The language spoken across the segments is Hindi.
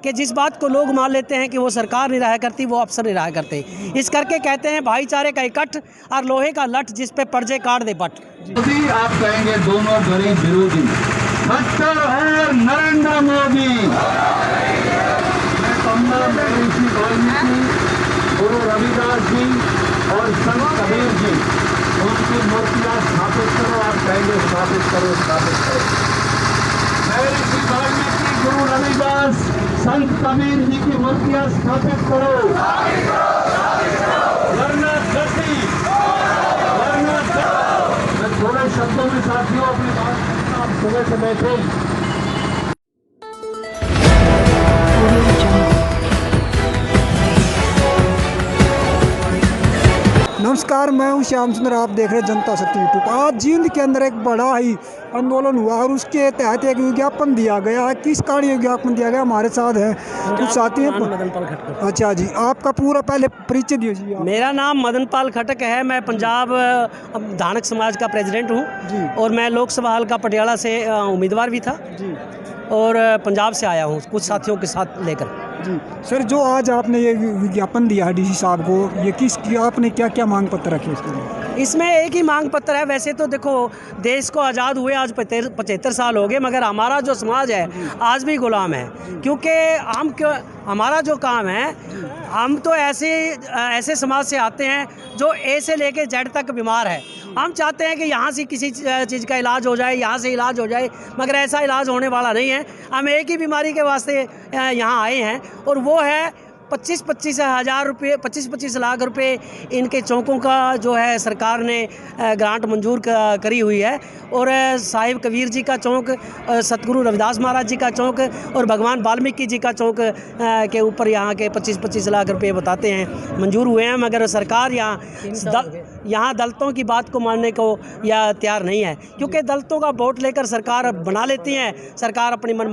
कि जिस बात को लोग मान लेते हैं कि वो सरकार नहीं रहा करती, वो अफसर नहीं रहा करते। इस करके कहते हैं भाईचारे का इकट्ठ और लोहे का लठ जिस पे पर्जे काट दे पट। मोदी आप कहेंगे दोनों गरीब विरोधी, खट्टर और नरेंद्र मोदी। मैं कहूँगा ऋषि वाल्मीकि, गुरु रविदास जी और संत कबीर जी, उनकी मूर्तियाँ स्थापित करो। आप कहेंगे स्थापित करो, स्थापित करो। मैं ऋषि वाल्मीकि, गुरु रविदास, संत कबीर जी की मूर्तियाँ स्थापित करो, वरना गति, वरना गति। मैं थोड़े शब्दों में साथियों अपनी बात करता हूं। आप सुबह से बैठे नमस्कार, मैं हूं श्याम सुंदर। आप देख रहे हैं जनता शक्ति यूट्यूब। आज जींद के अंदर एक बड़ा ही आंदोलन हुआ और उसके तहत एक विज्ञापन दिया गया है। किस कारण विज्ञापन दिया गया? हमारे साथ हैं कुछ साथी हैं। मदन पाल खटक। अच्छा जी, आपका पूरा पहले परिचय दीजिए। मेरा नाम मदन पाल खटक है। मैं पंजाब धानक समाज का प्रेसिडेंट हूँ और मैं लोकसभा हल्का पटियाला से उम्मीदवार भी था जी और पंजाब से आया हूँ कुछ साथियों के साथ लेकर। जी सर, जो आज आपने ये विज्ञापन दिया है डीसी साहब को, ये किस आपने क्या क्या मांग पत्र रखे इसके लिए? इसमें एक ही मांग पत्र है। वैसे तो देखो, देश को आज़ाद हुए आज 75 साल हो गए, मगर हमारा जो समाज है आज भी गुलाम है। क्योंकि हमारा जो काम है, हम तो ऐसे समाज से आते हैं जो ए से लेके जेड तक बीमार है। हम चाहते हैं कि यहाँ से किसी चीज़ का इलाज हो जाए, यहाँ से इलाज हो जाए, मगर ऐसा इलाज होने वाला नहीं है। हम एक ही बीमारी के वास्ते यहाँ आए हैं और वो है 25-25 हज़ार रुपये, 25-25 लाख रुपए इनके चौकों का जो है सरकार ने ग्रांट मंजूर करी हुई है। और साहिब कबीर जी का चौक, सतगुरु रविदास महाराज जी का चौक और भगवान वाल्मीकि जी का चौक के ऊपर यहाँ के 25-25 लाख रुपए बताते हैं मंजूर हुए हैं। मगर सरकार यहाँ दलितों की बात को मानने को या तैयार नहीं है, क्योंकि दलितों का वोट लेकर सरकार बना लेती है। सरकार अपनी मन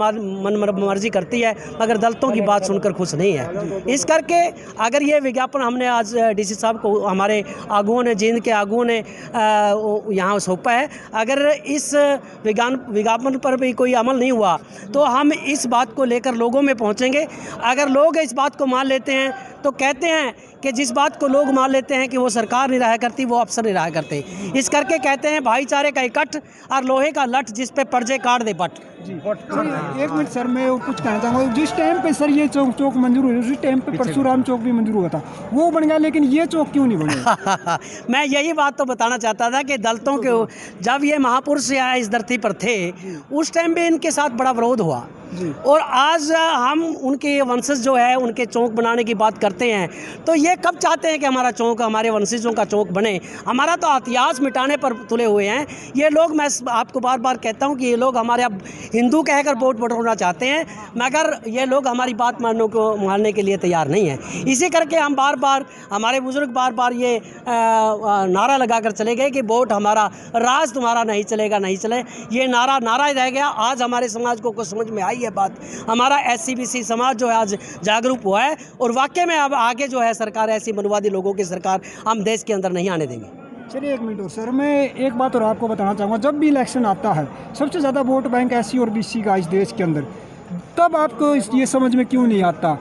मर्जी करती है, मगर दलितों की बात सुनकर खुश नहीं है। इस करके अगर ये विज्ञापन हमने आज डीसी साहब को, हमारे आगुओं ने, जींद के आगुओं ने यहाँ सौंपा है, अगर इस विज्ञापन पर भी कोई अमल नहीं हुआ तो हम इस बात को लेकर लोगों में पहुँचेंगे। अगर लोग इस बात को मान लेते हैं तो कहते हैं कि जिस बात को लोग मान लेते हैं कि वो सरकार नहीं रहा करती, वो अफसर नहीं रहा करते। इस करके कहते हैं भाईचारे का इकट्ठ और लोहे का लठ जिस पे पर्जे काट दे पट। जी एक मिनट सर, मैं कुछ कहना चाहूँगा। जिस टाइम पे सर ये चौक मंजूर हुई, उसी टाइम पे परशुराम चौक भी मंजूर हुआ था, वो बन गया, लेकिन ये चौक क्यों नहीं बना? मैं यही बात तो बताना चाहता था कि दलितों के जब ये महापुरुष इस धरती पर थे, उस टाइम भी इनके साथ बड़ा विरोध हुआ और आज हम उनके वंशज जो है उनके चौक बनाने की बात करते हैं। तो ये कब चाहते हैं कि हमारा चौक, हमारे वंशजों का चौक बने? हमारा तो इतिहास मिटाने पर तुले हुए हैं ये लोग। मैं आपको बार बार कहता हूँ कि ये लोग हमारे अब हिंदू कहकर वोट बटोरना चाहते हैं, मगर ये लोग हमारी बात मानने के लिए तैयार नहीं है। इसी करके हम बार बार, हमारे बुजुर्ग बार बार ये नारा लगा कर चले गए कि वोट हमारा, राज तुम्हारा नहीं चलेगा, नहीं चले। ये नारा रह गया। आज हमारे समाज को कुछ समझ में आई है बात। हमारा SC-BC समाज जो है आज जागरूक हुआ है और वाकई में अब आगे जो है सरकार, ऐसी मनवादी लोगों की सरकार हम देश के अंदर नहीं आने देंगे। चलिए एक मिनट और सर, मैं एक बात और आपको बताना चाहूँगा। जब भी इलेक्शन आता है, सबसे ज़्यादा वोट बैंक SC और BC का इस देश के अंदर, तब आपको ये समझ में क्यों नहीं आता?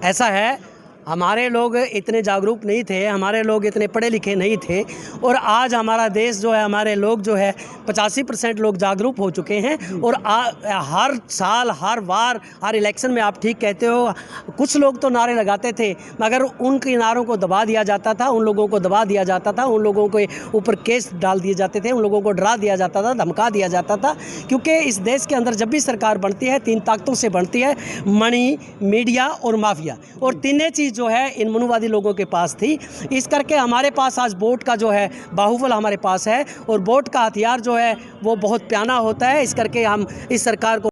ऐसा है, हमारे लोग इतने जागरूक नहीं थे, हमारे लोग इतने पढ़े लिखे नहीं थे और आज हमारा देश जो है, हमारे लोग जो है 85% लोग जागरूक हो चुके हैं। और हर साल, हर बार, हर इलेक्शन में आप ठीक कहते हो, कुछ लोग तो नारे लगाते थे, मगर उनके नारों को दबा दिया जाता था, उन लोगों को दबा दिया जाता था, उन लोगों के ऊपर केस डाल दिए जाते थे, उन लोगों को डरा दिया जाता था, धमका दिया जाता था। क्योंकि इस देश के अंदर जब भी सरकार बनती है, 3 ताकतों से बनती है: मनी, मीडिया और माफिया। और तीनों चीज़ जो है इन मनुवादी लोगों के पास थी। इस करके हमारे पास आज वोट का जो है बाहुबल हमारे पास है और वोट का हथियार जो है वो बहुत प्याना होता है। इस करके हम इस सरकार को